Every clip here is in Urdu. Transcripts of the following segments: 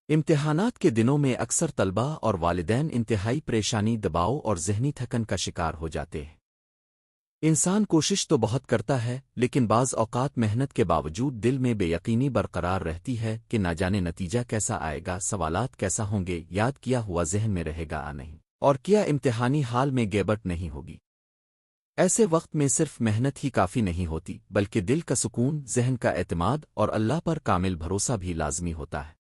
امتحانات کے دنوں میں اکثر طلبہ اور والدین انتہائی پریشانی دباؤ اور ذہنی تھکن کا شکار ہو جاتے ہیں۔ انسان کوشش تو بہت کرتا ہے لیکن بعض اوقات محنت کے باوجود دل میں بے یقینی برقرار رہتی ہے کہ نہ جانے نتیجہ کیسا آئے گا، سوالات کیسا ہوں گے، یاد کیا ہوا ذہن میں رہے گا یا نہیں، اور کیا امتحانی حال میں گیبٹ نہیں ہوگی۔ ایسے وقت میں صرف محنت ہی کافی نہیں ہوتی بلکہ دل کا سکون، ذہن کا اعتماد اور اللہ پر کامل بھروسہ بھی لازمی ہوتا ہے۔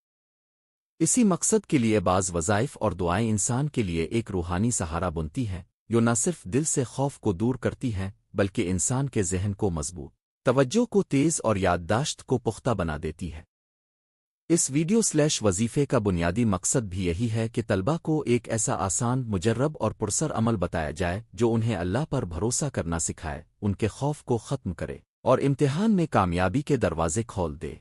اسی مقصد کے لیے بعض وظائف اور دعائیں انسان کے لیے ایک روحانی سہارا بنتی ہیں، جو نہ صرف دل سے خوف کو دور کرتی ہیں بلکہ انسان کے ذہن کو مضبوط، توجہ کو تیز اور یادداشت کو پختہ بنا دیتی ہے۔ اس وظیفے کا بنیادی مقصد بھی یہی ہے کہ طلبہ کو ایک ایسا آسان، مجرب اور پرسر عمل بتایا جائے جو انہیں اللہ پر بھروسہ کرنا سکھائے، ان کے خوف کو ختم کرے اور امتحان میں کامیابی کے دروازے کھول دے۔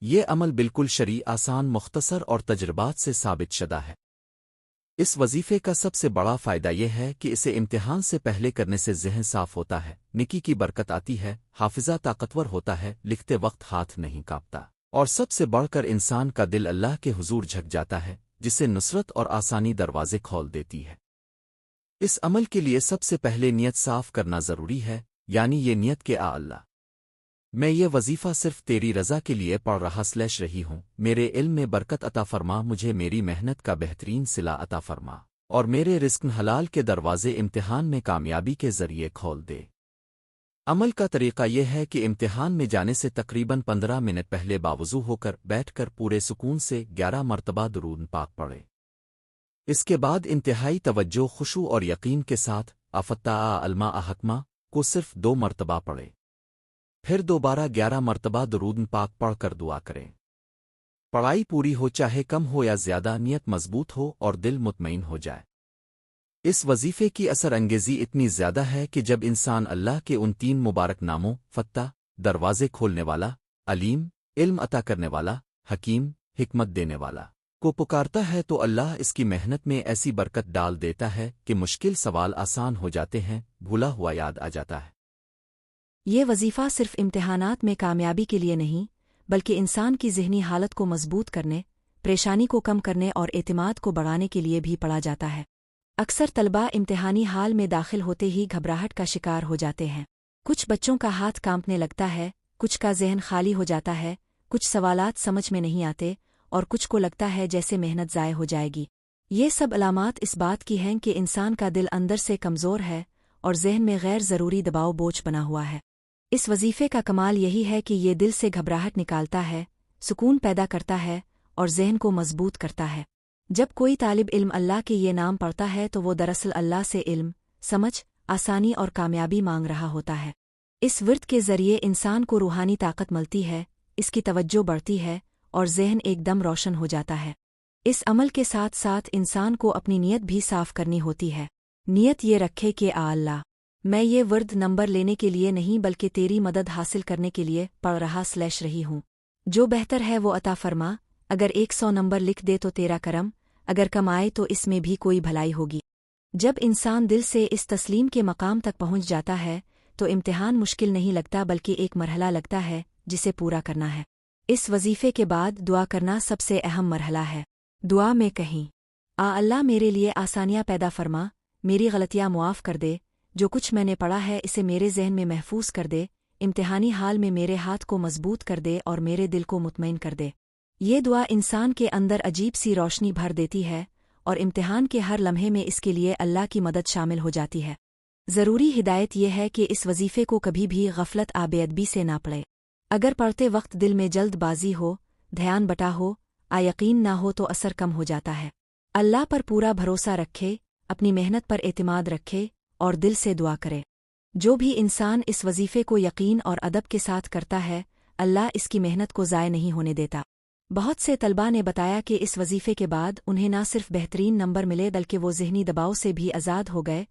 یہ عمل بالکل شرعی، آسان، مختصر اور تجربات سے ثابت شدہ ہے۔ اس وظیفے کا سب سے بڑا فائدہ یہ ہے کہ اسے امتحان سے پہلے کرنے سے ذہن صاف ہوتا ہے، نیکی کی برکت آتی ہے، حافظہ طاقتور ہوتا ہے، لکھتے وقت ہاتھ نہیں کانپتا، اور سب سے بڑھ کر انسان کا دل اللہ کے حضور جھک جاتا ہے، جس سے نصرت اور آسانی دروازے کھول دیتی ہے۔ اس عمل کے لیے سب سے پہلے نیت صاف کرنا ضروری ہے، یعنی یہ نیت کہ اللہ، میں یہ وظیفہ صرف تیری رضا کے لیے پڑھ رہی ہوں، میرے علم میں برکت عطا فرما، مجھے میری محنت کا بہترین صلہ عطا فرما، اور میرے رزق حلال کے دروازے امتحان میں کامیابی کے ذریعے کھول دے۔ عمل کا طریقہ یہ ہے کہ امتحان میں جانے سے تقریباً 15 منٹ پہلے باوضو ہو کر بیٹھ کر پورے سکون سے 11 مرتبہ درود پاک پڑھے۔ اس کے بعد انتہائی توجہ، خشوع اور یقین کے ساتھ افتح الما احکمہ کو صرف 2 مرتبہ پڑھے، پھر دوبارہ 11 مرتبہ درود پاک پڑھ کر دعا کریں۔ پڑھائی پوری ہو چاہے کم ہو یا زیادہ، نیت مضبوط ہو اور دل مطمئن ہو جائے۔ اس وظیفے کی اثر انگیزی اتنی زیادہ ہے کہ جب انسان اللہ کے ان 3 مبارک ناموں فتح، دروازے کھولنے والا، علیم، علم عطا کرنے والا، حکیم، حکمت دینے والا کو پکارتا ہے تو اللہ اس کی محنت میں ایسی برکت ڈال دیتا ہے کہ مشکل سوال آسان ہو جاتے ہیں، بھولا ہوا یاد آ جاتا ہے۔ یہ وظیفہ صرف امتحانات میں کامیابی کے لیے نہیں بلکہ انسان کی ذہنی حالت کو مضبوط کرنے، پریشانی کو کم کرنے اور اعتماد کو بڑھانے کے لیے بھی پڑھا جاتا ہے۔ اکثر طلباء امتحانی حال میں داخل ہوتے ہی گھبراہٹ کا شکار ہو جاتے ہیں۔ کچھ بچوں کا ہاتھ کانپنے لگتا ہے، کچھ کا ذہن خالی ہو جاتا ہے، کچھ سوالات سمجھ میں نہیں آتے اور کچھ کو لگتا ہے جیسے محنت ضائع ہو جائے گی۔ یہ سب علامات اس بات کی ہیں کہ انسان کا دل اندر سے کمزور ہے اور ذہن میں غیر ضروری دباؤ بوجھ بنا ہوا ہے۔ اس وظیفے کا کمال یہی ہے کہ یہ دل سے گھبراہٹ نکالتا ہے، سکون پیدا کرتا ہے اور ذہن کو مضبوط کرتا ہے۔ جب کوئی طالب علم اللہ کے یہ نام پڑھتا ہے تو وہ دراصل اللہ سے علم، سمجھ، آسانی اور کامیابی مانگ رہا ہوتا ہے۔ اس ورد کے ذریعے انسان کو روحانی طاقت ملتی ہے، اس کی توجہ بڑھتی ہے اور ذہن ایک دم روشن ہو جاتا ہے۔ اس عمل کے ساتھ ساتھ انسان کو اپنی نیت بھی صاف کرنی ہوتی ہے۔ نیت یہ رکھے کہ اللہ، میں یہ ورد نمبر لینے کے لیے نہیں بلکہ تیری مدد حاصل کرنے کے لیے پڑھ رہی ہوں۔ جو بہتر ہے وہ عطا فرما، اگر 100 نمبر لکھ دے تو تیرا کرم، اگر کم آئے تو اس میں بھی کوئی بھلائی ہوگی۔ جب انسان دل سے اس تسلیم کے مقام تک پہنچ جاتا ہے تو امتحان مشکل نہیں لگتا بلکہ ایک مرحلہ لگتا ہے جسے پورا کرنا ہے۔ اس وظیفے کے بعد دعا کرنا سب سے اہم مرحلہ ہے۔ دعا میں کہیں، اللہ میرے لیے آسانیاں پیدا فرما، میری غلطیاں معاف کر دے، جو کچھ میں نے پڑھا ہے اسے میرے ذہن میں محفوظ کر دے، امتحانی حال میں میرے ہاتھ کو مضبوط کر دے اور میرے دل کو مطمئن کر دے۔ یہ دعا انسان کے اندر عجیب سی روشنی بھر دیتی ہے اور امتحان کے ہر لمحے میں اس کے لیے اللہ کی مدد شامل ہو جاتی ہے۔ ضروری ہدایت یہ ہے کہ اس وظیفے کو کبھی بھی غفلت بے ادبی سے نہ پڑے۔ اگر پڑھتے وقت دل میں جلد بازی ہو، دھیان بٹا ہو، یقین نہ ہو تو اثر کم ہو جاتا ہے۔ اللہ پر پورا بھروسہ رکھے، اپنی محنت پر اعتماد رکھے اور دل سے دعا کرے۔ جو بھی انسان اس وظیفے کو یقین اور ادب کے ساتھ کرتا ہے، اللہ اس کی محنت کو ضائع نہیں ہونے دیتا۔ بہت سے طلباء نے بتایا کہ اس وظیفے کے بعد انہیں نہ صرف بہترین نمبر ملے بلکہ وہ ذہنی دباؤ سے بھی آزاد ہو گئے